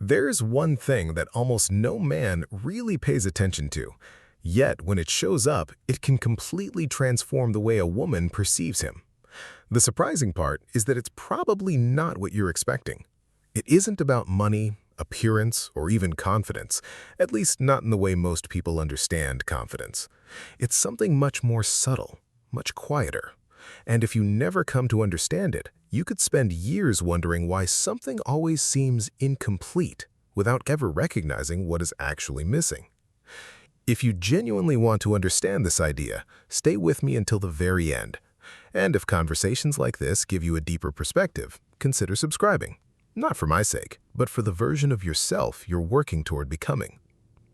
There's one thing that almost no man really pays attention to, yet when it shows up, it can completely transform the way a woman perceives him. The surprising part is that it's probably not what you're expecting. It isn't about money, appearance, or even confidence, at least not in the way most people understand confidence. It's something much more subtle, much quieter. And if you never come to understand it, you could spend years wondering why something always seems incomplete without ever recognizing what is actually missing. If you genuinely want to understand this idea, stay with me until the very end. And if conversations like this give you a deeper perspective, consider subscribing. Not for my sake, but for the version of yourself you're working toward becoming.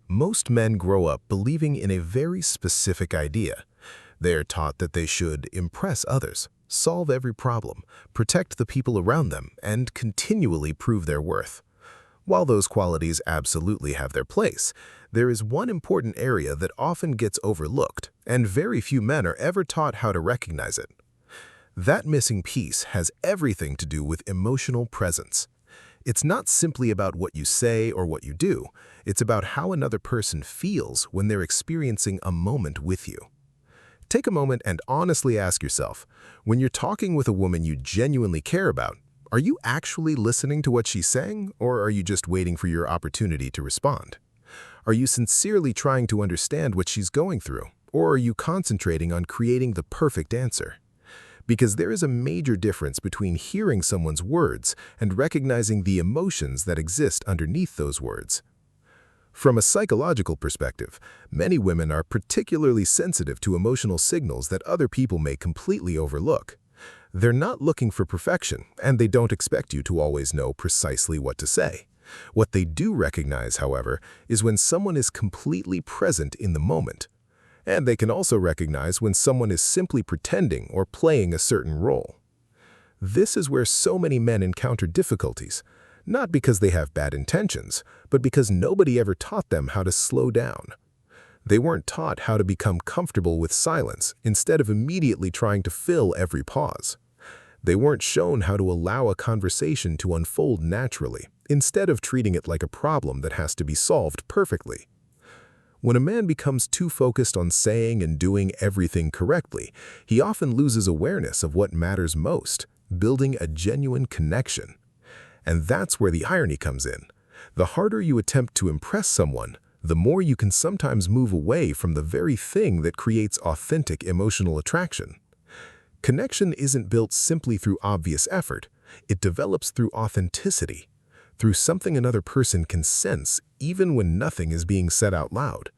Most men grow up believing in a very specific idea. They are taught that they should impress others, solve every problem, protect the people around them, and continually prove their worth. While those qualities absolutely have their place, there is one important area that often gets overlooked, and very few men are ever taught how to recognize it. That missing piece has everything to do with emotional presence. It's not simply about what you say or what you do, it's about how another person feels when they're experiencing a moment with you. Take a moment and honestly ask yourself, when you're talking with a woman you genuinely care about, are you actually listening to what she's saying, or are you just waiting for your opportunity to respond? Are you sincerely trying to understand what she's going through, or are you concentrating on creating the perfect answer? Because there is a major difference between hearing someone's words and recognizing the emotions that exist underneath those words. From a psychological perspective, many women are particularly sensitive to emotional signals that other people may completely overlook. They're not looking for perfection, and they don't expect you to always know precisely what to say. What they do recognize, however, is when someone is completely present in the moment. And they can also recognize when someone is simply pretending or playing a certain role. This is where so many men encounter difficulties. Not because they have bad intentions, but because nobody ever taught them how to slow down. They weren't taught how to become comfortable with silence instead of immediately trying to fill every pause. They weren't shown how to allow a conversation to unfold naturally instead of treating it like a problem that has to be solved perfectly. When a man becomes too focused on saying and doing everything correctly, he often loses awareness of what matters most, building a genuine connection. And that's where the irony comes in. The harder you attempt to impress someone, the more you can sometimes move away from the very thing that creates authentic emotional attraction. Connection isn't built simply through obvious effort. It develops through authenticity, through something another person can sense even when nothing is being said out loud.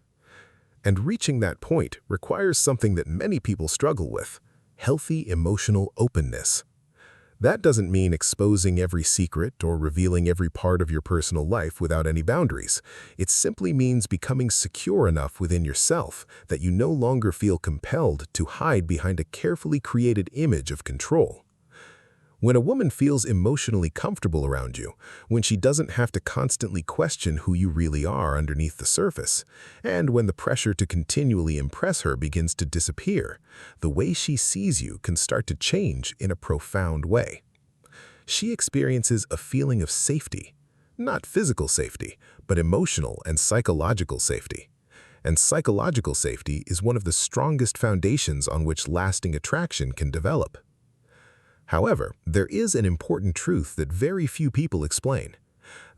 And reaching that point requires something that many people struggle with: healthy emotional openness. That doesn't mean exposing every secret or revealing every part of your personal life without any boundaries. It simply means becoming secure enough within yourself that you no longer feel compelled to hide behind a carefully created image of control. When a woman feels emotionally comfortable around you, when she doesn't have to constantly question who you really are underneath the surface, and when the pressure to continually impress her begins to disappear, the way she sees you can start to change in a profound way. She experiences a feeling of safety, not physical safety, but emotional and psychological safety. And psychological safety is one of the strongest foundations on which lasting attraction can develop. However, there is an important truth that very few people explain.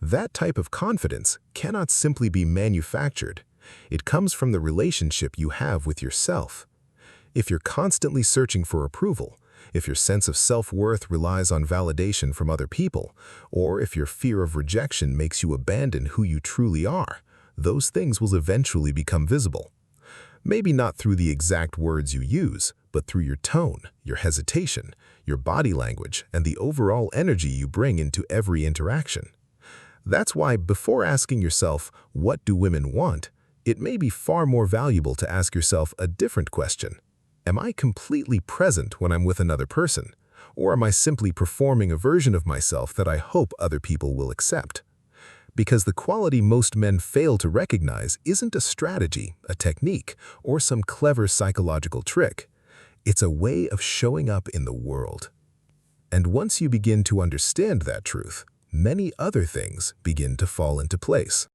That type of confidence cannot simply be manufactured. It comes from the relationship you have with yourself. If you're constantly searching for approval, if your sense of self-worth relies on validation from other people, or if your fear of rejection makes you abandon who you truly are, those things will eventually become visible. Maybe not through the exact words you use, but through your tone, your hesitation, your body language, and the overall energy you bring into every interaction. That's why, before asking yourself, what do women want, it may be far more valuable to ask yourself a different question. Am I completely present when I'm with another person? Or am I simply performing a version of myself that I hope other people will accept? Because the quality most men fail to recognize isn't a strategy, a technique, or some clever psychological trick. It's a way of showing up in the world. And once you begin to understand that truth, many other things begin to fall into place.